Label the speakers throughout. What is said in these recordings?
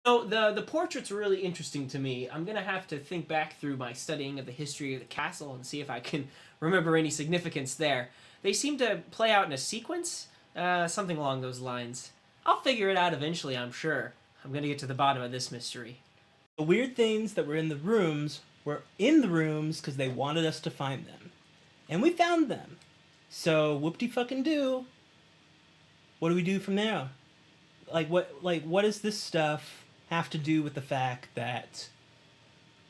Speaker 1: So the portraits are really interesting to me. I'm gonna have to think back through my studying of the history of the castle and see if I can remember any significance there. They seem to play out in a sequence, something along those lines. I'll figure it out eventually, I'm sure. I'm gonna get to the bottom of this mystery.
Speaker 2: The weird things that were in the rooms were in the rooms because they wanted us to find them. And we found them. So, whoop-de-fucking-do. What do we do from there? What does this stuff have to do with the fact that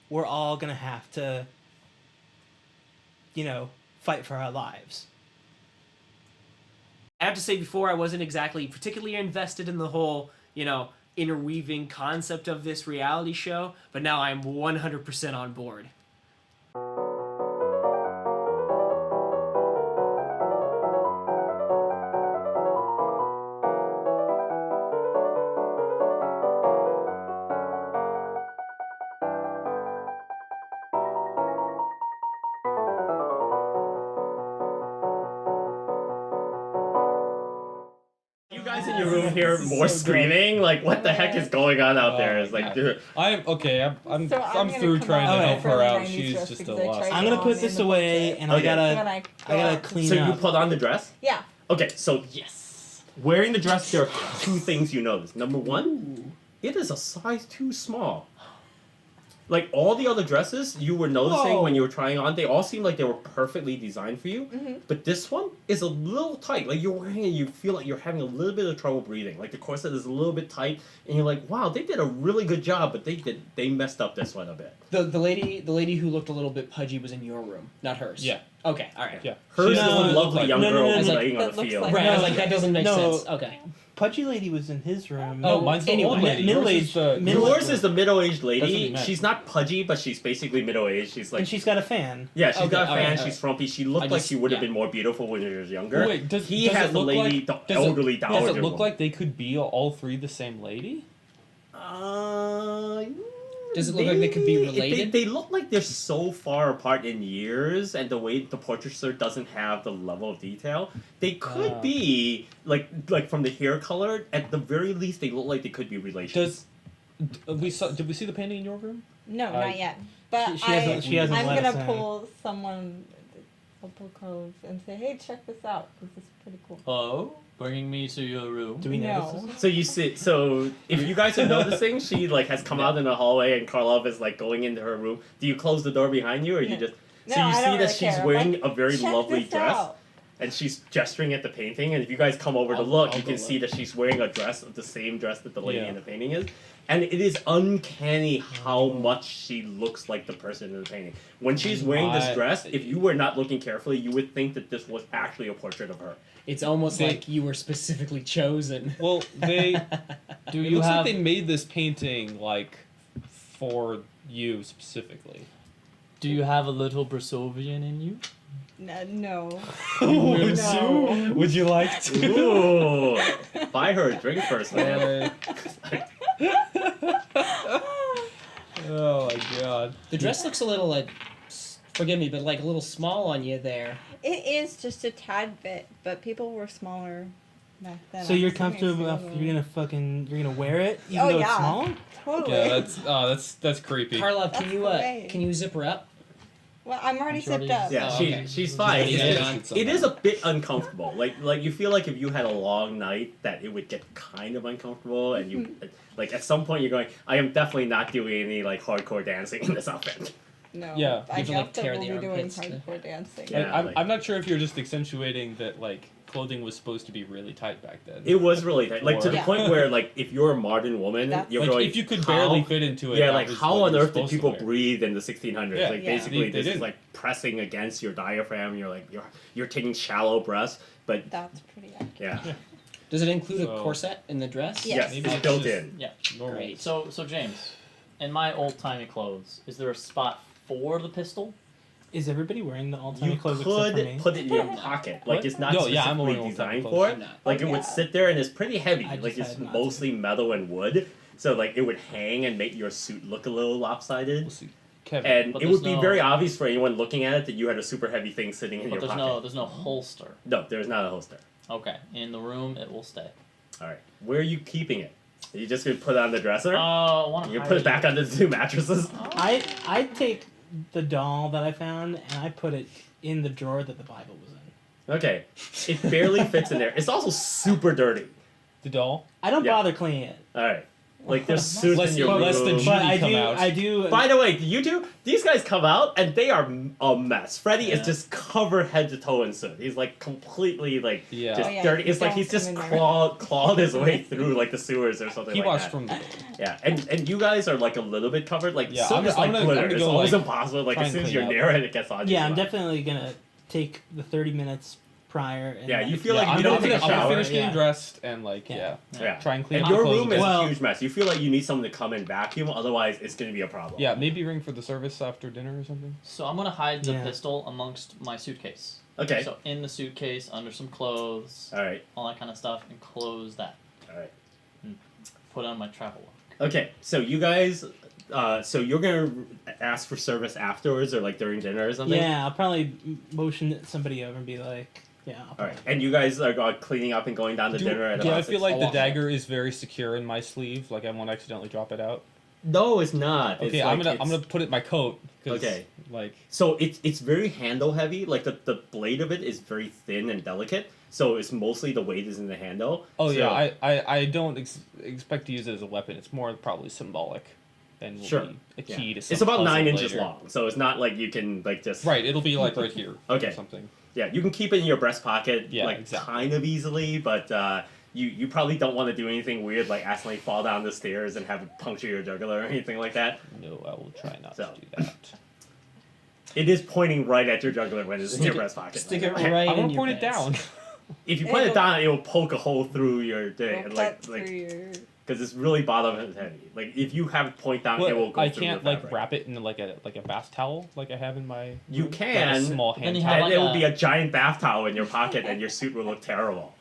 Speaker 2: we're all gonna have to, fight for our lives?
Speaker 1: I have to say before I wasn't exactly particularly invested in the whole, interweaving concept of this reality show, but now I'm 100% on board.
Speaker 3: In your room hear more screaming. Like, what the heck is going on out there? It's like, dude.
Speaker 4: I'm through trying to help her out. She's just a lost.
Speaker 2: I'm gonna put this away, and I gotta clean
Speaker 3: So
Speaker 2: up.
Speaker 3: you put on the dress?
Speaker 5: Yeah.
Speaker 3: Okay, so yes, wearing the dress, there are two things you notice. Number one, it is a size too small. Like all the other dresses you were noticing when you were trying on, they all seemed like they were perfectly designed for you.
Speaker 5: Mm-hmm.
Speaker 3: But this one is a little tight. Like you're wearing it, you feel like you're having a little bit of trouble breathing. Like the corset is a little bit tight, and you're like, wow, they did a really good job, but they messed up this one a bit.
Speaker 1: The lady who looked a little bit pudgy was in your room, not hers.
Speaker 4: Yeah.
Speaker 1: Okay. All right.
Speaker 4: Yeah.
Speaker 3: Hers is
Speaker 2: No,
Speaker 3: one lovely young girl who's
Speaker 2: no,
Speaker 3: laying on
Speaker 5: that
Speaker 3: the
Speaker 5: looks
Speaker 3: field.
Speaker 5: like-
Speaker 1: Right. I was like, that doesn't make
Speaker 2: No.
Speaker 1: sense. Okay.
Speaker 2: Pudgy lady was in his room.
Speaker 4: No, mine's the old lady.
Speaker 2: Middle-aged.
Speaker 3: Yours is the middle-aged
Speaker 4: That's what
Speaker 3: lady.
Speaker 4: he meant.
Speaker 3: She's not pudgy, but she's basically middle-aged. She's like,
Speaker 2: And she's got a fan.
Speaker 3: yeah, she's
Speaker 1: Okay,
Speaker 3: got a fan.
Speaker 1: alright,
Speaker 3: She's
Speaker 1: alright.
Speaker 3: frumpy. She looked
Speaker 1: I
Speaker 3: like
Speaker 1: just-
Speaker 3: she would have
Speaker 1: yeah.
Speaker 3: been more beautiful when she was younger.
Speaker 4: Wait, does
Speaker 3: he
Speaker 4: does
Speaker 3: has
Speaker 4: it
Speaker 3: the
Speaker 4: look
Speaker 3: lady,
Speaker 4: like,
Speaker 3: the
Speaker 4: does
Speaker 3: elderly
Speaker 4: it,
Speaker 3: dowager.
Speaker 4: Does it look
Speaker 3: woman.
Speaker 4: like they could be all three the same lady?
Speaker 1: Does it look like they could be related?
Speaker 3: They look like they're so far apart in years, and the way the portraiture doesn't have the level of detail. They could be like from the hair color. At the very least, they look like they could be relations.
Speaker 4: Did we see the painting in your room?
Speaker 5: No,
Speaker 4: I-
Speaker 5: not yet. But
Speaker 2: She hasn't
Speaker 5: I'm
Speaker 2: let us
Speaker 5: gonna
Speaker 2: in.
Speaker 5: pull someone, I'll pull Karlov and say, hey, check this out, because it's pretty cool.
Speaker 6: Hello? Bringing me to your room.
Speaker 2: Do we notice
Speaker 5: No.
Speaker 2: this?
Speaker 3: So you see, so if you guys are noticing, she has come out in the hallway, and Karlov is going into her room. Do you close the door behind you, or you just?
Speaker 5: No,
Speaker 3: So you
Speaker 5: I
Speaker 3: see
Speaker 5: don't
Speaker 3: that
Speaker 5: really
Speaker 3: she's
Speaker 5: care.
Speaker 3: wearing
Speaker 5: Like,
Speaker 3: a very
Speaker 5: check
Speaker 3: lovely
Speaker 5: this
Speaker 3: dress.
Speaker 5: out.
Speaker 3: And she's gesturing at the painting, and if you guys come over to
Speaker 1: I'll
Speaker 3: look, you
Speaker 1: go
Speaker 3: can see
Speaker 1: look.
Speaker 3: that she's wearing a dress of the same dress that the lady
Speaker 4: Yeah.
Speaker 3: in the painting is. And it is uncanny how much she looks like the person in the painting. When she's wearing this dress, if you were not looking carefully, you would think that this was actually a portrait of her.
Speaker 1: It's almost
Speaker 4: They-
Speaker 1: like you were specifically chosen.
Speaker 4: Well, they.
Speaker 6: Do
Speaker 4: It
Speaker 6: you
Speaker 4: looks
Speaker 6: have...
Speaker 4: like they made this painting for you specifically.
Speaker 6: Do you have a little Brasovian in you?
Speaker 5: No.
Speaker 4: would
Speaker 5: No.
Speaker 4: you? Would you like to?
Speaker 3: Ooh! Buy her a drink first, man.
Speaker 4: Oh my god.
Speaker 1: The dress looks a little forgive me, but a little small on you there.
Speaker 5: It is just a tad bit, but people were smaller back then.
Speaker 2: So
Speaker 5: I'm
Speaker 2: you're
Speaker 5: assuming
Speaker 2: comfortable enough?
Speaker 5: so.
Speaker 2: You're gonna wear it even
Speaker 5: Oh,
Speaker 2: though
Speaker 5: yeah.
Speaker 2: it's small?
Speaker 5: Totally.
Speaker 4: Yeah, that's creepy.
Speaker 1: Karlov,
Speaker 5: That's great.
Speaker 1: can you zip her up?
Speaker 5: Well, I'm already
Speaker 6: sure it
Speaker 5: zipped
Speaker 6: is.
Speaker 5: up.
Speaker 3: Yeah,
Speaker 1: Oh,
Speaker 3: she,
Speaker 1: okay.
Speaker 3: she's fine.
Speaker 1: Yeah,
Speaker 3: It's just- it is a bit uncomfortable. Like you feel like if you had a long night, that it would get kind of uncomfortable, and you at some point you're going, I am definitely not doing any hardcore dancing in this outfit.
Speaker 5: No.
Speaker 4: Yeah.
Speaker 5: I
Speaker 1: You have to,
Speaker 5: doubt that
Speaker 1: tear
Speaker 5: we'll
Speaker 1: the
Speaker 5: be doing
Speaker 1: armpits to-
Speaker 5: hardcore dancing.
Speaker 3: Yeah.
Speaker 4: I'm not sure if you're just accentuating that clothing was supposed to be really tight back then.
Speaker 3: It was really tight, to the
Speaker 5: Yeah.
Speaker 3: point where if you're a modern woman,
Speaker 5: That's-
Speaker 3: you're going.
Speaker 4: if you could
Speaker 3: how-
Speaker 4: barely fit into it.
Speaker 3: Yeah,
Speaker 4: that was
Speaker 3: how
Speaker 4: what
Speaker 3: on
Speaker 4: you were
Speaker 3: earth did
Speaker 4: supposed to
Speaker 3: people
Speaker 4: wear.
Speaker 3: breathe in the 1600s?
Speaker 4: Yeah.
Speaker 5: Yeah.
Speaker 3: Basically,
Speaker 4: They
Speaker 3: this is
Speaker 4: didn't.
Speaker 3: pressing against your diaphragm. You're taking shallow breaths, but
Speaker 5: That's pretty accurate.
Speaker 3: yeah,
Speaker 1: Does it include a
Speaker 4: So-
Speaker 1: corset in the dress?
Speaker 5: Yeah.
Speaker 3: yes,
Speaker 5: Maybe
Speaker 3: it's
Speaker 4: it's
Speaker 3: built
Speaker 4: just-
Speaker 3: in.
Speaker 6: Yeah.
Speaker 4: Normal.
Speaker 1: Great.
Speaker 6: So James, in my old-timey clothes, is there a spot for the pistol?
Speaker 2: Is everybody wearing the
Speaker 3: You
Speaker 2: alternate clothes except for
Speaker 3: could
Speaker 2: me?
Speaker 3: put it in your pocket.
Speaker 4: What?
Speaker 3: It's not
Speaker 4: No, yeah, I'm
Speaker 3: specifically
Speaker 4: wearing all
Speaker 3: designed
Speaker 4: type
Speaker 3: for
Speaker 4: of
Speaker 3: it.
Speaker 1: clothes.
Speaker 3: Like it
Speaker 5: Oh,
Speaker 3: would
Speaker 5: yeah.
Speaker 3: sit there and it's pretty heavy.
Speaker 1: I just
Speaker 3: It's
Speaker 1: had not
Speaker 3: mostly metal and wood. So it would hang and make your suit look a little lopsided.
Speaker 4: We'll see. Kevin.
Speaker 3: And
Speaker 6: But
Speaker 3: it would
Speaker 6: there's
Speaker 3: be
Speaker 6: no-
Speaker 3: very obvious for anyone looking at it that you had a super heavy thing sitting in
Speaker 6: But
Speaker 3: your
Speaker 6: there's
Speaker 3: pocket.
Speaker 6: no holster.
Speaker 3: No, there's not a holster.
Speaker 6: Okay. In the room, it will stay.
Speaker 3: All right. Where are you keeping it? You just gonna put it on the dresser?
Speaker 6: Want
Speaker 3: You put it back on the 2 mattresses?
Speaker 2: I take the doll that I found and I put it in the drawer that the Bible was in.
Speaker 3: Okay. It barely fits in there. It's also super dirty.
Speaker 4: The doll.
Speaker 2: I don't
Speaker 3: Yeah.
Speaker 2: bother cleaning it.
Speaker 3: Alright. Like, there's suits
Speaker 4: Less-
Speaker 3: in your
Speaker 4: less than
Speaker 3: room.
Speaker 2: But
Speaker 4: come out.
Speaker 2: I do.
Speaker 3: By the way, you two, these guys come out and they are a mess. Freddy
Speaker 6: Yeah.
Speaker 3: is just covered head to toe in soot. He's like completely like
Speaker 4: Yeah.
Speaker 3: just
Speaker 5: Oh, yeah,
Speaker 3: dirty. It's like
Speaker 5: don't
Speaker 3: he's just
Speaker 5: come in there.
Speaker 3: clawed his way through like the sewers or something
Speaker 4: He
Speaker 3: like
Speaker 4: watched
Speaker 3: that.
Speaker 4: from the.
Speaker 3: Yeah, and you guys are like a little bit covered. Like
Speaker 4: Yeah,
Speaker 3: soot
Speaker 4: I'm
Speaker 3: is
Speaker 4: gonna-
Speaker 3: like
Speaker 4: I'm
Speaker 3: glitter.
Speaker 4: gonna
Speaker 3: It's
Speaker 4: go,
Speaker 3: almost
Speaker 4: like,
Speaker 3: impossible. Like
Speaker 4: try
Speaker 3: as
Speaker 4: and
Speaker 3: soon as
Speaker 4: clean
Speaker 3: you're
Speaker 4: up.
Speaker 3: near it, it gets on you.
Speaker 2: Yeah, I'm
Speaker 3: So,
Speaker 2: definitely gonna take the 30 minutes prior. And
Speaker 3: Yeah, you
Speaker 2: like,
Speaker 3: feel like
Speaker 4: I'm
Speaker 3: you
Speaker 4: gonna
Speaker 3: don't take a
Speaker 4: I'm gonna
Speaker 3: shower.
Speaker 4: finish getting
Speaker 2: Yeah.
Speaker 4: dressed and like
Speaker 2: Yeah.
Speaker 3: Yeah.
Speaker 4: try and clean
Speaker 3: And
Speaker 4: up
Speaker 3: your
Speaker 4: the clothes
Speaker 3: room
Speaker 4: a
Speaker 3: is
Speaker 4: bit.
Speaker 2: Well-
Speaker 3: a huge mess. You feel like you need someone to come and vacuum, otherwise it's going to be a problem.
Speaker 4: Yeah, maybe ring for the service after dinner or something.
Speaker 6: So I'm gonna hide the
Speaker 2: Yeah.
Speaker 6: pistol amongst my suitcase.
Speaker 3: Okay.
Speaker 6: So in the suitcase, under some clothes,
Speaker 3: All right.
Speaker 6: all that kind of stuff, and close that.
Speaker 3: All right.
Speaker 6: Put on my travel lock.
Speaker 3: Okay. So you guys, so you're gonna ask for service afterwards, or like during dinner or something.
Speaker 2: Yeah, I'll probably motion somebody over and be like, yeah. I'll
Speaker 3: All right.
Speaker 2: probably-
Speaker 3: And you guys are cleaning up and going down to dinner at
Speaker 4: Do I
Speaker 3: about
Speaker 4: feel
Speaker 3: 6
Speaker 4: like the
Speaker 3: o'clock?
Speaker 4: dagger is very secure in my sleeve? Like I won't accidentally drop it out.
Speaker 3: No, it's not.
Speaker 4: Okay,
Speaker 3: It's
Speaker 4: I'm
Speaker 3: like-
Speaker 4: gonna put it in my coat. 'Cause,
Speaker 3: Okay.
Speaker 4: Like
Speaker 3: So it's very handle heavy. Like the blade of it is very thin and delicate. So it's mostly the weight is in the handle.
Speaker 4: oh
Speaker 3: So-
Speaker 4: yeah, I don't expect to use it as a weapon. It's more probably symbolic than will
Speaker 3: Sure.
Speaker 4: be a
Speaker 3: Yeah.
Speaker 4: key to some
Speaker 3: It's about 9
Speaker 4: puzzle
Speaker 3: inches
Speaker 4: later.
Speaker 3: long, so it's not like you can like just
Speaker 4: Right, it'll be like right here.
Speaker 3: Okay.
Speaker 4: Or something.
Speaker 3: Yeah, you can keep it in your breast pocket,
Speaker 4: Yeah,
Speaker 3: like
Speaker 4: exactly.
Speaker 3: kind of easily, but you probably don't want to do anything weird like accidentally fall down the stairs and have it puncture your jugular or anything like that.
Speaker 4: No, I will try not
Speaker 3: So.
Speaker 4: to do that.
Speaker 3: It is pointing right at your jugular when it's in your breast pocket.
Speaker 1: Stick it
Speaker 3: Like,
Speaker 1: right
Speaker 4: I'm
Speaker 1: in
Speaker 4: gonna
Speaker 1: your
Speaker 4: point it
Speaker 1: pants.
Speaker 4: down.
Speaker 3: If you point it down, it will poke a hole through your thing,
Speaker 5: Well,
Speaker 3: and
Speaker 5: that's
Speaker 3: like
Speaker 5: through your.
Speaker 3: because it's really bottom heavy. Like if you have it point down, it will
Speaker 4: Well,
Speaker 3: go
Speaker 4: I
Speaker 3: through
Speaker 4: can't
Speaker 3: the
Speaker 4: like
Speaker 3: fabric.
Speaker 4: wrap it in like a bath towel like I have in my.
Speaker 3: You
Speaker 4: room.
Speaker 3: can,
Speaker 4: Like a small
Speaker 6: Then
Speaker 4: hand
Speaker 6: you
Speaker 4: towel.
Speaker 6: have
Speaker 3: And
Speaker 6: like
Speaker 3: it will
Speaker 6: a-
Speaker 3: be a giant bath towel in your pocket, and your suit will look terrible.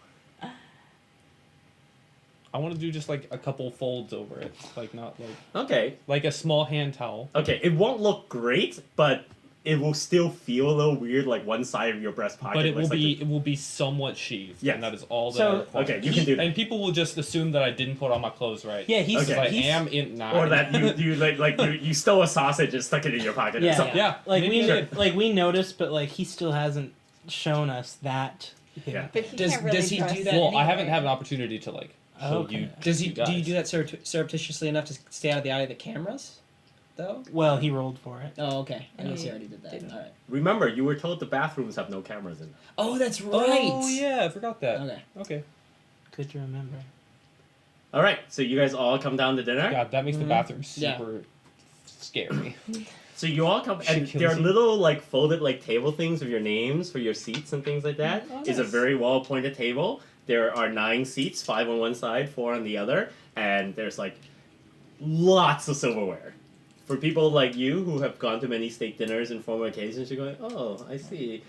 Speaker 4: I want to do just like a couple folds over it, like not
Speaker 3: Okay,
Speaker 4: like a small hand towel.
Speaker 3: okay, it won't look great, but it will still feel a little weird. Like one side of your breast pocket,
Speaker 4: But it will
Speaker 3: looks like
Speaker 4: be it will be somewhat sheathed.
Speaker 3: Yes.
Speaker 4: And that is all that
Speaker 2: So-
Speaker 4: I require.
Speaker 3: Okay, you can do that.
Speaker 4: And people will just assume that I didn't put on my clothes right.
Speaker 2: Yeah, he's.
Speaker 3: Okay.
Speaker 4: Because I
Speaker 2: he's
Speaker 4: am in now.
Speaker 3: or that you you stole a sausage and stuck it in your pocket. Or
Speaker 2: Yeah,
Speaker 3: something.
Speaker 4: Yeah,
Speaker 2: like
Speaker 4: maybe
Speaker 2: we
Speaker 4: I did.
Speaker 2: like we noticed, but like he still hasn't shown us that.
Speaker 3: Yeah.
Speaker 5: But he
Speaker 1: Does-
Speaker 5: can't really
Speaker 1: does he do
Speaker 5: dress
Speaker 1: that
Speaker 4: Well, I haven't
Speaker 5: anyway.
Speaker 4: had an opportunity to like show
Speaker 2: Okay.
Speaker 4: you.
Speaker 1: Does he?
Speaker 4: you
Speaker 1: Do you
Speaker 4: guys.
Speaker 1: do that surreptitiously enough to stay out of the eye of the cameras, though?
Speaker 2: Well, he rolled for it.
Speaker 1: Oh, okay. I
Speaker 5: And
Speaker 1: guess
Speaker 5: he
Speaker 1: he already did that.
Speaker 5: didn't.
Speaker 1: All right.
Speaker 3: Remember, you were told the bathrooms have no cameras in them.
Speaker 1: Oh, that's right.
Speaker 4: Oh yeah, I forgot that.
Speaker 1: Okay.
Speaker 4: Okay.
Speaker 2: Good to remember.
Speaker 3: All right, so you guys all come down to dinner.
Speaker 4: God, that makes the bathroom
Speaker 1: Yeah.
Speaker 4: super scary.
Speaker 3: So you all come, and
Speaker 4: She
Speaker 3: there are
Speaker 4: kills you.
Speaker 3: little like folded like table things with your names for your seats and things like that.
Speaker 1: Oh,
Speaker 3: It's a
Speaker 1: nice.
Speaker 3: very well appointed table. There are 9 seats, 5 on one side, 4 on the other, and there's like lots of silverware. For people like you who have gone to many steak dinners and formal occasions, you're going, oh, I see.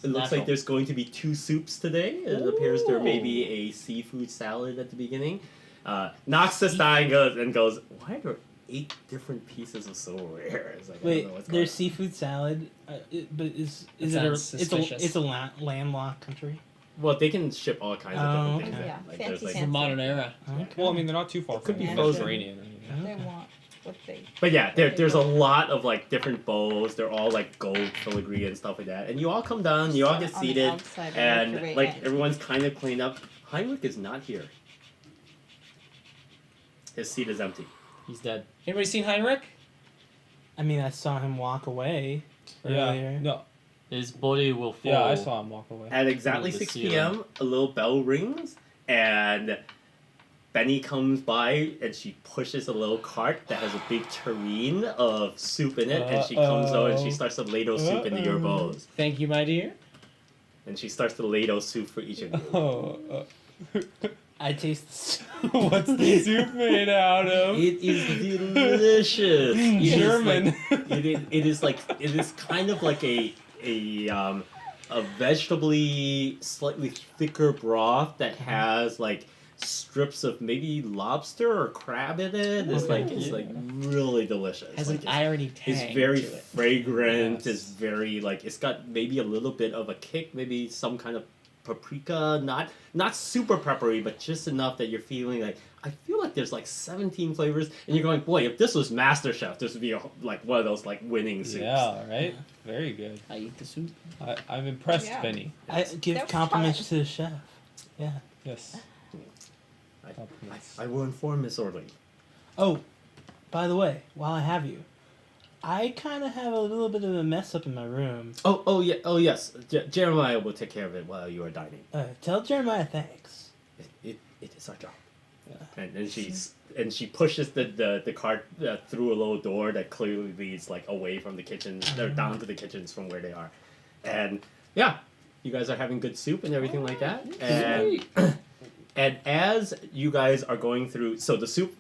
Speaker 3: It looks
Speaker 6: Natural.
Speaker 3: like there's going to be 2 soups today. It appears there may be a seafood salad at the beginning. Knox sits down and goes, why are there 8 different pieces of silverware? It's like, I don't
Speaker 2: Wait,
Speaker 3: know what's going
Speaker 2: there's
Speaker 3: on.
Speaker 2: seafood salad, but is
Speaker 1: That
Speaker 2: it a
Speaker 1: sounds
Speaker 2: it's a
Speaker 1: suspicious.
Speaker 2: landlocked country?
Speaker 3: Well, they can ship all kinds of
Speaker 2: Oh,
Speaker 3: different
Speaker 2: okay.
Speaker 3: things.
Speaker 5: Yeah,
Speaker 3: Like,
Speaker 5: fancy,
Speaker 3: there's, like,
Speaker 1: The
Speaker 5: fancy.
Speaker 1: modern era.
Speaker 2: Okay.
Speaker 4: Well, I mean, they're not too far
Speaker 3: Could
Speaker 4: from
Speaker 3: be
Speaker 4: the
Speaker 3: frozen.
Speaker 4: Mediterranean. or anything.
Speaker 5: They want what they.
Speaker 3: But yeah, there's a lot of like different bowls. They're all like gold filigree and stuff like that. And you all come down, you all get
Speaker 5: On the
Speaker 3: seated,
Speaker 5: outside, work
Speaker 3: and
Speaker 5: your way
Speaker 3: like
Speaker 5: in.
Speaker 3: everyone's kind of cleaned up. Heinrich is not here. His seat is empty.
Speaker 6: He's dead.
Speaker 1: Anybody seen Heinrich?
Speaker 2: I mean, I saw him walk away earlier.
Speaker 4: Yeah. No.
Speaker 6: His body will fall.
Speaker 4: Yeah, I saw him walk away.
Speaker 3: At exactly
Speaker 6: the
Speaker 3: 6
Speaker 6: ceiling.
Speaker 3: p.m., a little bell rings, and Benny comes by and she pushes a little cart that has a big tureen of soup in it, and she comes over and she starts to ladle soup into your bowls.
Speaker 1: Thank you, my dear.
Speaker 3: And she starts to ladle soup for each of you.
Speaker 4: Oh,
Speaker 2: I taste the soup.
Speaker 4: what's the soup made out of?
Speaker 3: It is delicious. It is
Speaker 4: German.
Speaker 3: like- it is kind of like a vegetably slightly thicker broth that has like strips of maybe lobster or crab in it. It's like really delicious.
Speaker 1: Has
Speaker 3: Like,
Speaker 1: an
Speaker 3: it's-
Speaker 1: irony tang
Speaker 3: It's very
Speaker 1: to it.
Speaker 3: fragrant.
Speaker 1: Yes.
Speaker 3: It's very like it's got maybe a little bit of a kick, maybe some kind of paprika, not super peppery, but just enough that you're feeling like I feel like there's like 17 flavors, and you're going, boy, if this was MasterChef, this would be like one of those like winning soups.
Speaker 4: Yeah, right? Very good.
Speaker 1: I eat the soup.
Speaker 4: I'm impressed,
Speaker 5: Yeah.
Speaker 4: Benny.
Speaker 2: I give
Speaker 5: That was
Speaker 2: compliments
Speaker 5: fun.
Speaker 2: to the chef. Yeah.
Speaker 4: Yes.
Speaker 3: I will inform Miss Orley.
Speaker 2: Oh, by the way, while I have you, I kind of have a little bit of a mess up in my room.
Speaker 3: Oh yeah, oh yes. Jeremiah will take care of it while you are dining.
Speaker 2: Tell Jeremiah thanks.
Speaker 3: It is our job. And she pushes the cart through a little door that clearly leads like away from the kitchen. They're down to the kitchens from where they are, and yeah, you guys are having good soup and everything like that. And and as you guys are going through, so the soup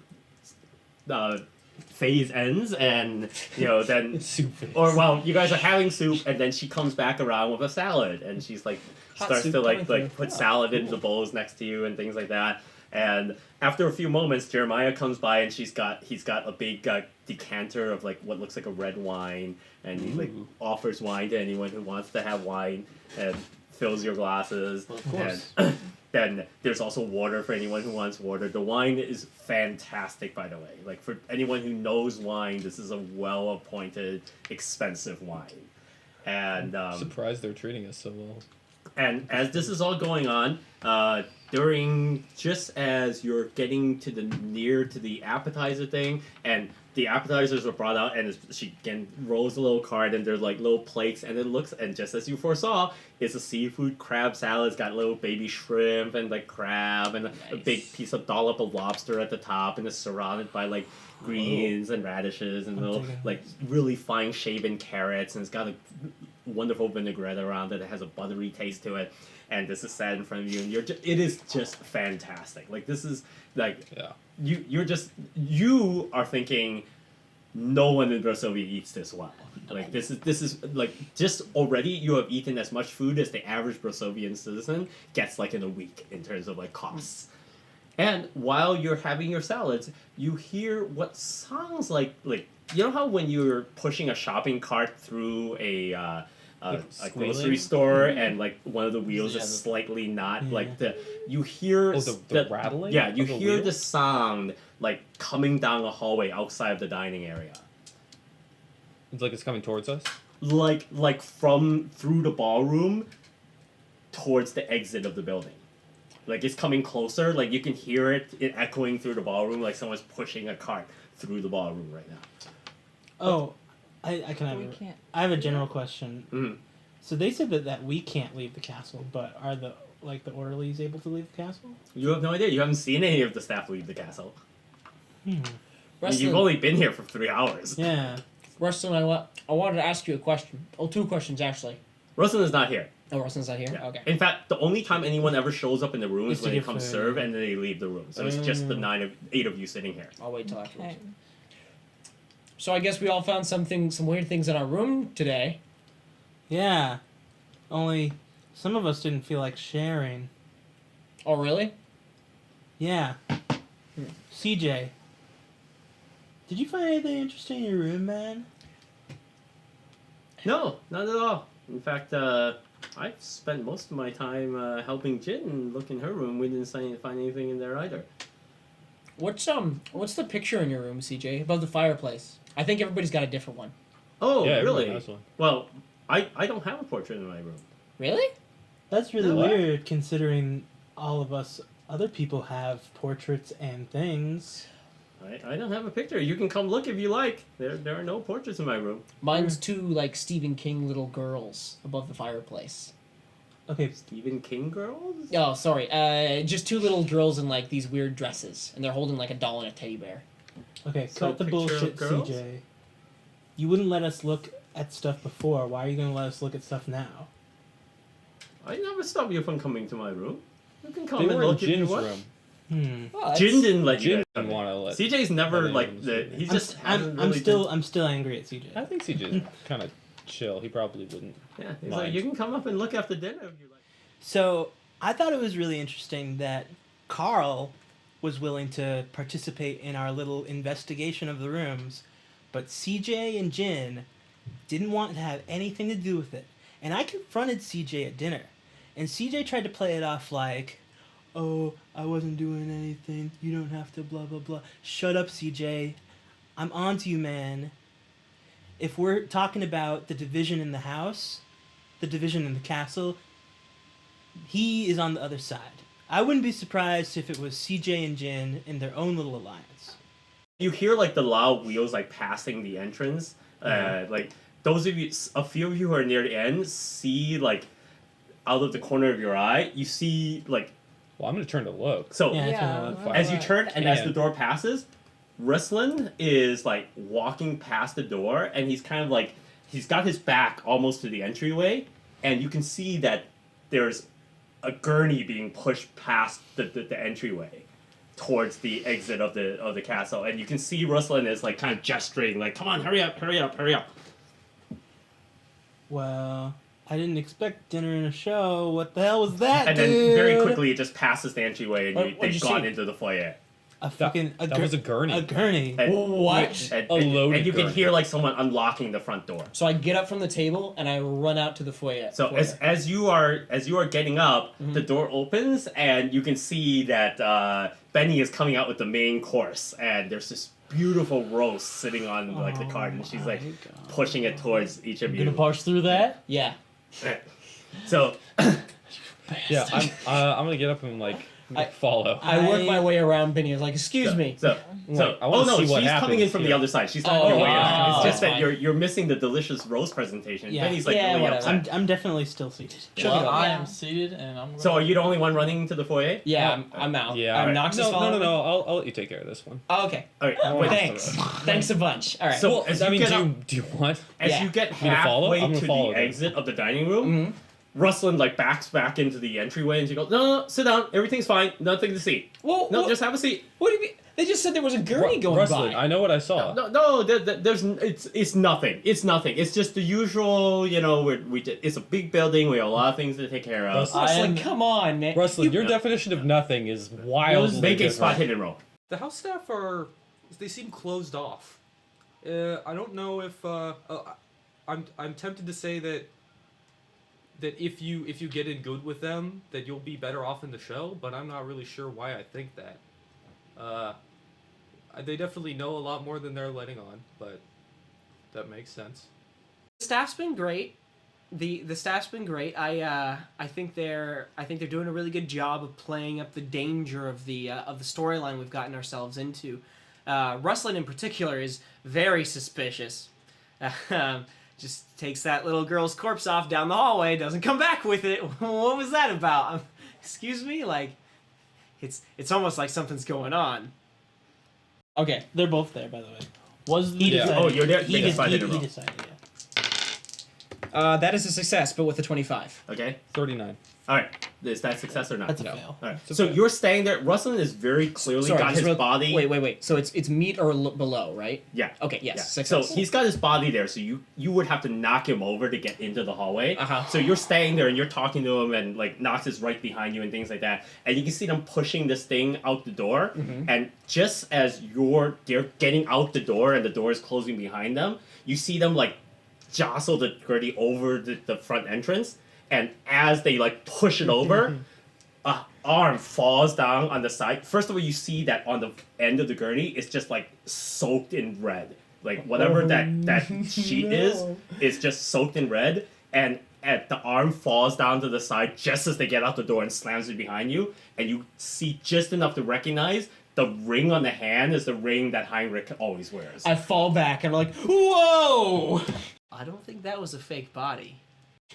Speaker 3: phase ends, and then
Speaker 4: Soup.
Speaker 3: or well, you guys are having soup, and then she comes back around with a salad, and she's like
Speaker 1: Hot
Speaker 3: starts
Speaker 1: soup
Speaker 3: to
Speaker 1: coming through.
Speaker 3: put salad into the bowls next to you and things like that. And after a few moments, Jeremiah comes by, and he's got a big decanter of like what looks like a red wine, and he like
Speaker 4: Ooh.
Speaker 3: offers wine to anyone who wants to have wine, and fills your glasses.
Speaker 1: Well, of course.
Speaker 3: And then there's also water for anyone who wants water. The wine is fantastic, by the way. Like for anyone who knows wine, this is a well-appointed, expensive wine. And
Speaker 4: Surprised they're treating us so well.
Speaker 3: and as this is all going on, just as you're getting to near to the appetizer thing, and the appetizers are brought out, and she again rolls a little cart, and there's like little plates, and and just as you foresaw, it's a seafood crab salad. It's got little baby shrimp and like crab, and a big piece of dollop of lobster at the top, and it's surrounded by like greens and radishes and little like really fine shaven carrots, and it's got a wonderful vinaigrette around it. It has a buttery taste to it, and this is set in front of you, and it is just fantastic. Like this is like
Speaker 4: Yeah.
Speaker 3: you are thinking no one in Brasovia eats this well. Like this is like just already you have eaten as much food as the average Brasovian citizen gets like in a week in terms of like costs. And while you're having your salads, you hear what sounds like you know how when you're pushing a shopping cart through a grocery
Speaker 4: squealing?
Speaker 3: store, and like one of the wheels
Speaker 6: Yeah,
Speaker 3: is
Speaker 6: the-
Speaker 3: slightly not
Speaker 2: Yeah.
Speaker 3: like you hear
Speaker 4: Oh, the rattling
Speaker 3: yeah, you
Speaker 4: of the
Speaker 3: hear
Speaker 4: wheel?
Speaker 3: the sound like coming down a hallway outside of the dining area,
Speaker 4: It's like it's coming towards us.
Speaker 3: like from through the ballroom towards the exit of the building. Like it's coming closer, like you can hear it echoing through the ballroom, like someone's pushing a cart through the ballroom right now.
Speaker 2: Oh, I can have
Speaker 5: We
Speaker 2: a,
Speaker 5: can't.
Speaker 2: I have a general question.
Speaker 3: Mhm.
Speaker 2: So they said that we can't leave the castle, but are the orderlies able to leave the castle?
Speaker 3: You have no idea. You haven't seen any of the staff leave the castle. You've
Speaker 1: Rustin,
Speaker 3: only been here for 3 hours.
Speaker 2: Yeah.
Speaker 1: Rustin, I wanted to ask you a question. Oh, two questions actually.
Speaker 3: Rustin is not here.
Speaker 1: Oh, Rustin's not here.
Speaker 3: Yeah.
Speaker 1: Okay.
Speaker 3: In fact, the only time anyone ever shows up in the room
Speaker 2: Is
Speaker 3: is
Speaker 2: to
Speaker 3: when they
Speaker 2: give
Speaker 3: come
Speaker 2: food.
Speaker 3: serve, and then they leave the room. So it's just the 8 of you sitting here.
Speaker 1: I'll wait till afterwards.
Speaker 5: Okay.
Speaker 1: So I guess we all found some weird things in our room today.
Speaker 2: Yeah. Only some of us didn't feel like sharing.
Speaker 1: Oh, really?
Speaker 2: Yeah. CJ. Did you find anything interesting in your room, man?
Speaker 3: No, not at all. In fact, I've spent most of my time helping Jin look in her room. We didn't find anything in there either.
Speaker 1: What's the picture in your room, CJ, above the fireplace? I think everybody's got a different one.
Speaker 3: Oh,
Speaker 4: yeah, everyone
Speaker 3: really?
Speaker 4: has one.
Speaker 3: Well, I don't have a portrait in my room.
Speaker 1: Really?
Speaker 2: That's really
Speaker 3: No.
Speaker 2: weird considering all of us other people have portraits and things.
Speaker 3: I don't have a picture. You can come look if you like. There are no portraits in my room.
Speaker 1: Mine's two like Stephen King little girls above the fireplace.
Speaker 2: Okay,
Speaker 3: Stephen King girls?
Speaker 1: Oh, sorry. Just two little girls in like these weird dresses, and they're holding like a doll and a teddy bear.
Speaker 2: okay,
Speaker 3: So
Speaker 2: cut the
Speaker 3: picture of
Speaker 2: bullshit,
Speaker 3: girls?
Speaker 2: CJ. You wouldn't let us look at stuff before. Why are you gonna let us look at stuff now?
Speaker 3: I never stop you from coming to my room. You can come
Speaker 4: They
Speaker 3: and
Speaker 4: were in
Speaker 3: look if you
Speaker 4: Jin's
Speaker 3: want.
Speaker 4: room.
Speaker 1: Oh,
Speaker 3: Jin didn't let you
Speaker 4: Jin
Speaker 3: guys
Speaker 4: didn't
Speaker 3: come in.
Speaker 4: want to let.
Speaker 3: CJ's never
Speaker 4: let
Speaker 3: like
Speaker 4: anyone
Speaker 3: the.
Speaker 4: see
Speaker 3: He's
Speaker 4: it.
Speaker 3: just. hasn't really
Speaker 2: I'm still angry at CJ.
Speaker 4: I think CJ's kind of chill. He probably wouldn't.
Speaker 3: Yeah, he's
Speaker 4: Mind.
Speaker 3: like, you can come up and look after dinner if you like.
Speaker 2: So I thought it was really interesting that Carl was willing to participate in our little investigation of the rooms, but CJ and Jin didn't want to have anything to do with it. And I confronted CJ at dinner, and CJ tried to play it off like, oh, I wasn't doing anything. You don't have to blah, blah, blah. Shut up, CJ. I'm on to you, man. If we're talking about the division in the house, the division in the castle, he is on the other side. I wouldn't be surprised if it was CJ and Jin in their own little alliance.
Speaker 3: You hear like the loud wheels like passing the entrance. Like those of you, a few of you who are near the end, see like out of the corner of your eye, you see like.
Speaker 4: Well, I'm gonna turn to look.
Speaker 3: So
Speaker 2: Yeah,
Speaker 5: Yeah.
Speaker 3: as you turn and as
Speaker 4: Yeah.
Speaker 3: the door passes, Ruslan is like walking past the door, and he's kind of like he's got his back almost to the entryway, and you can see that there's a gurney being pushed past the entryway towards the exit of the castle, and you can see Ruslan is like kind of gesturing, like, "Come on, hurry up, hurry up, hurry up!"
Speaker 2: Well, I didn't expect dinner and a show. What the hell was that,
Speaker 3: And
Speaker 2: dude?
Speaker 3: then very quickly it just passes the entryway, and
Speaker 1: What'd
Speaker 3: they've
Speaker 1: you
Speaker 3: gone
Speaker 1: see?
Speaker 3: into the foyer.
Speaker 4: That was a gurney.
Speaker 2: A gurney.
Speaker 3: And,
Speaker 1: What?
Speaker 3: And,
Speaker 4: A loaded
Speaker 3: and you can
Speaker 4: gurney.
Speaker 3: hear like someone unlocking the front door.
Speaker 1: So I get up from the table and I run out to the foyer.
Speaker 3: So as you are getting up, the door opens and you can see that Benny is coming out with the main course, and there's this beautiful roast sitting on like the cart, and she's like pushing it towards each of
Speaker 6: Gonna
Speaker 3: you.
Speaker 6: parse through that?
Speaker 1: Yeah.
Speaker 3: So
Speaker 4: Yeah, I'm gonna get up and like follow.
Speaker 1: I work my way around Benny. I was like, excuse me.
Speaker 3: So
Speaker 4: Like, I
Speaker 3: oh
Speaker 4: wanna
Speaker 3: no,
Speaker 4: see what
Speaker 3: she's coming in
Speaker 4: happens,
Speaker 3: from the
Speaker 4: yeah.
Speaker 3: other side. She's not
Speaker 1: Oh,
Speaker 3: your way
Speaker 1: okay.
Speaker 3: out. It's
Speaker 1: Oh,
Speaker 3: just that
Speaker 1: fine.
Speaker 3: you're missing the delicious roast presentation.
Speaker 2: Yeah.
Speaker 3: Benny's like
Speaker 1: Yeah,
Speaker 3: really
Speaker 1: whatever.
Speaker 3: upset.
Speaker 2: I'm definitely still seated.
Speaker 1: Sure.
Speaker 6: Well, I
Speaker 5: Yeah.
Speaker 6: am seated and I'm.
Speaker 3: So are you the only one running into the foyer?
Speaker 1: Yeah, I'm out.
Speaker 4: Yeah.
Speaker 1: Knox is
Speaker 4: No,
Speaker 1: following.
Speaker 4: no. I'll let you take care of this one.
Speaker 1: Oh, okay.
Speaker 3: Okay,
Speaker 4: Oh,
Speaker 3: wait.
Speaker 1: Thanks. Thanks a bunch. All right.
Speaker 3: So
Speaker 4: Well,
Speaker 3: as
Speaker 4: I
Speaker 3: you
Speaker 4: mean,
Speaker 3: get
Speaker 4: do
Speaker 3: up,
Speaker 4: you want?
Speaker 3: as
Speaker 1: Yeah.
Speaker 3: you get
Speaker 4: Me to follow?
Speaker 3: halfway
Speaker 4: I'm gonna
Speaker 3: to
Speaker 4: follow
Speaker 3: the
Speaker 4: them.
Speaker 3: exit of the dining room, Ruslan like backs back into the entryway, and she goes, "No, sit down. Everything's fine. Nothing to see.
Speaker 1: Whoa,
Speaker 3: No,
Speaker 1: whoa,
Speaker 3: just have a seat."
Speaker 1: what do you mean? They just said there was a gurney going
Speaker 4: Rustling.
Speaker 1: by.
Speaker 4: I know what I saw.
Speaker 3: No, there's it's nothing. It's nothing. It's just the usual. You know, it's a big building. We have a lot of things to take care of.
Speaker 4: Rustling.
Speaker 1: Rustling,
Speaker 6: I am-
Speaker 1: come on, man.
Speaker 4: Rustling, your
Speaker 3: Yeah.
Speaker 4: definition of nothing is wildly
Speaker 3: Make a
Speaker 4: different.
Speaker 3: spot hidden roll.
Speaker 7: The house staff they seem closed off. I don't know if I'm tempted to say that if you get in good with them, that you'll be better off in the show, but I'm not really sure why I think that. They definitely know a lot more than they're letting on, but that makes sense.
Speaker 1: The staff's been great. The staff's been great. I think they're doing a really good job of playing up the danger of the storyline we've gotten ourselves into. Rustling in particular is very suspicious. Just takes that little girl's corpse off down the hallway, doesn't come back with it. What was that about? Excuse me, like it's almost like something's going on. Okay.
Speaker 2: They're both there, by the way.
Speaker 6: Was the
Speaker 2: He
Speaker 4: Yeah.
Speaker 2: decided.
Speaker 3: Oh, you're there?
Speaker 2: He,
Speaker 3: Make a
Speaker 2: did,
Speaker 3: spot
Speaker 2: he,
Speaker 3: hidden
Speaker 2: he
Speaker 3: roll.
Speaker 2: decided, yeah.
Speaker 1: That is a success, but with a 25.
Speaker 3: Okay.
Speaker 4: 39.
Speaker 3: All right. Is that success or not?
Speaker 2: That's a
Speaker 4: No.
Speaker 2: fail.
Speaker 3: All right.
Speaker 4: It's
Speaker 3: So
Speaker 4: okay.
Speaker 3: you're staying there. Ruslan is very clearly
Speaker 1: Sorry,
Speaker 3: got
Speaker 1: just
Speaker 3: his
Speaker 1: real-
Speaker 3: body.
Speaker 1: Wait. So it's meat or below, right?
Speaker 3: Yeah.
Speaker 1: Okay. Yes.
Speaker 3: Yeah.
Speaker 1: Success.
Speaker 3: So he's got his body there, so you would have to knock him over to get into the hallway.
Speaker 1: Uh-huh.
Speaker 3: So you're staying there and you're talking to him, and like Knox is right behind you and things like that, and you can see them pushing this thing out the door. And just as they're getting out the door and the door is closing behind them, you see them like jostle the gurney over the front entrance, and as they like push it over. A arm falls down on the side. First of all, you see that on the end of the gurney, it's just like soaked in red. Like whatever that sheet is just soaked in red. And the arm falls down to the side just as they get out the door and slams it behind you. And you see just enough to recognize the ring on the hand is the ring that Heinrich always wears.
Speaker 1: I fall back and I'm like, whoa! I don't think that was a fake body.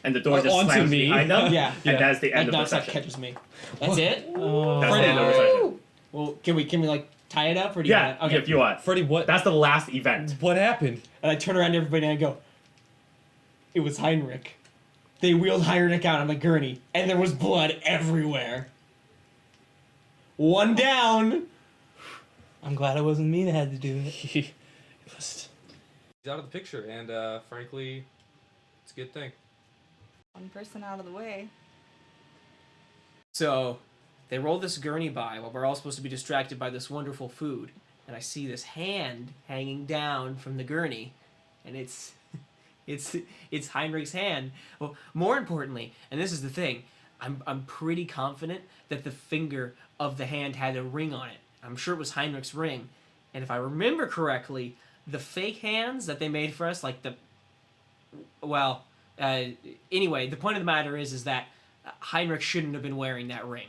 Speaker 3: And the door just
Speaker 4: onto
Speaker 3: slams
Speaker 4: me.
Speaker 3: behind them.
Speaker 1: Yeah.
Speaker 3: And that's the
Speaker 1: Like
Speaker 3: end of the
Speaker 1: Knox
Speaker 3: session.
Speaker 1: catches me. That's it?
Speaker 2: Oh.
Speaker 3: That's the end of the session.
Speaker 1: Well, can we like tie it up or do you
Speaker 3: Yeah,
Speaker 1: want okay.
Speaker 3: if you want.
Speaker 4: Freddie, what?
Speaker 3: That's the last event.
Speaker 4: What happened?
Speaker 1: And I turn around to everybody and I go, it was Heinrich. They wheeled Heinrich out on a gurney and there was blood everywhere. One down.
Speaker 2: I'm glad it wasn't me that had to do it.
Speaker 4: He
Speaker 7: He's out of the picture, and frankly, it's a good thing.
Speaker 5: One person out of the way.
Speaker 1: So they roll this gurney by while we're all supposed to be distracted by this wonderful food. And I see this hand hanging down from the gurney. And it's Heinrich's hand. Well, more importantly, and this is the thing, I'm pretty confident that the finger of the hand had a ring on it. I'm sure it was Heinrich's ring. And if I remember correctly, the fake hands that they made for us, like anyway, the point of the matter is that Heinrich shouldn't have been wearing that ring.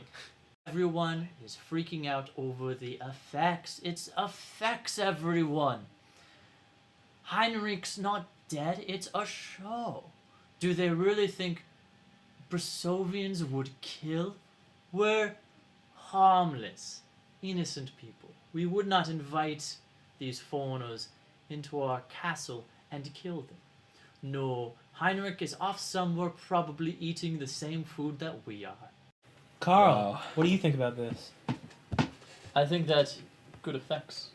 Speaker 6: Everyone is freaking out over the effects. It affects everyone. Heinrich's not dead, it's a show. Do they really think Brasovians would kill? We're harmless, innocent people. We would not invite these foreigners into our castle and kill them. No, Heinrich is off somewhere probably eating the same food that we are.
Speaker 2: Carl,
Speaker 4: Wow.
Speaker 2: what do you think about this?
Speaker 6: I think that's good effects.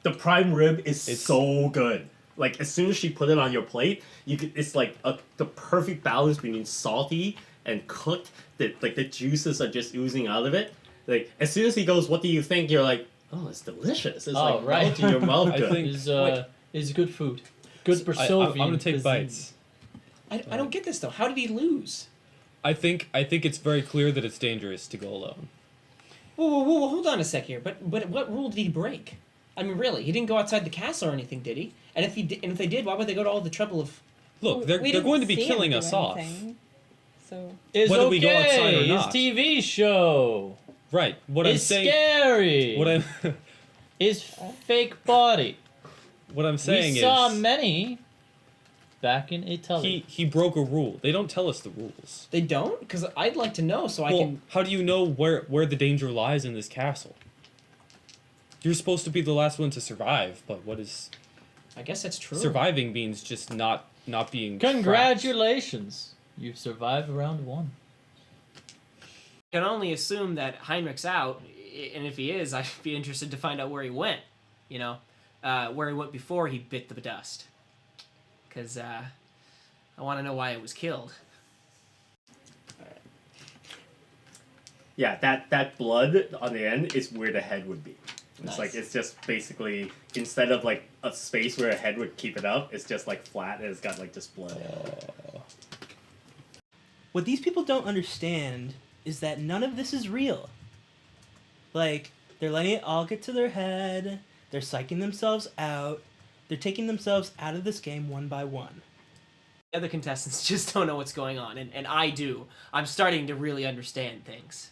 Speaker 3: The prime rib is
Speaker 4: It's-
Speaker 3: so good. Like as soon as she put it on your plate, it's like the perfect balance between salty and cooked. That like the juices are just oozing out of it. Like as soon as he goes, "What do you think?" You're like, "Oh, it's delicious." It's
Speaker 6: Oh,
Speaker 3: like
Speaker 6: right.
Speaker 3: right to your mouth.
Speaker 4: I
Speaker 3: Good.
Speaker 4: think-
Speaker 6: Is good food. Good
Speaker 4: I'm
Speaker 6: Brasovian
Speaker 4: gonna take
Speaker 6: cuisine.
Speaker 4: bites.
Speaker 1: I don't get this though. How did he lose?
Speaker 4: I think it's very clear that it's dangerous to go alone.
Speaker 1: Whoa, hold on a sec here. But what rule did he break? I mean, really, he didn't go outside the castle or anything, did he? And if they did, why would they go to all the trouble of?
Speaker 4: Look, they're
Speaker 5: We
Speaker 4: they're
Speaker 5: didn't
Speaker 4: going to be
Speaker 5: see him
Speaker 4: killing
Speaker 5: do
Speaker 4: us off.
Speaker 5: anything, So
Speaker 6: It's
Speaker 4: Whether
Speaker 6: okay.
Speaker 4: we go outside or
Speaker 6: It's
Speaker 4: not.
Speaker 6: TV show.
Speaker 4: Right. What I'm
Speaker 6: It's
Speaker 4: saying.
Speaker 6: scary.
Speaker 4: What I'm
Speaker 6: It's fake body.
Speaker 4: what I'm saying
Speaker 6: We saw
Speaker 4: is
Speaker 6: many back in Italy.
Speaker 4: he broke a rule. They don't tell us the rules.
Speaker 1: They don't, because I'd like to know so I
Speaker 4: Well,
Speaker 1: can.
Speaker 4: how do you know where the danger lies in this castle? You're supposed to be the last one to survive, but what is
Speaker 1: I guess that's true.
Speaker 4: surviving means just not being trapped.
Speaker 6: Congratulations. You've survived round one.
Speaker 1: I can only assume that Heinrich's out, and if he is, I'd be interested to find out where he went. You know, where he went before he bit the dust. Because I want to know why it was killed.
Speaker 3: Yeah, that blood on the end is where the head would be. It's
Speaker 1: Nice.
Speaker 3: like it's just basically instead of like a space where a head would keep it up, it's just like flat and it's got like just blood.
Speaker 2: What these people don't understand is that none of this is real. Like, they're letting it all get to their head, they're psyching themselves out, they're taking themselves out of this game one by one.
Speaker 1: The other contestants just don't know what's going on, and I do. I'm starting to really understand things.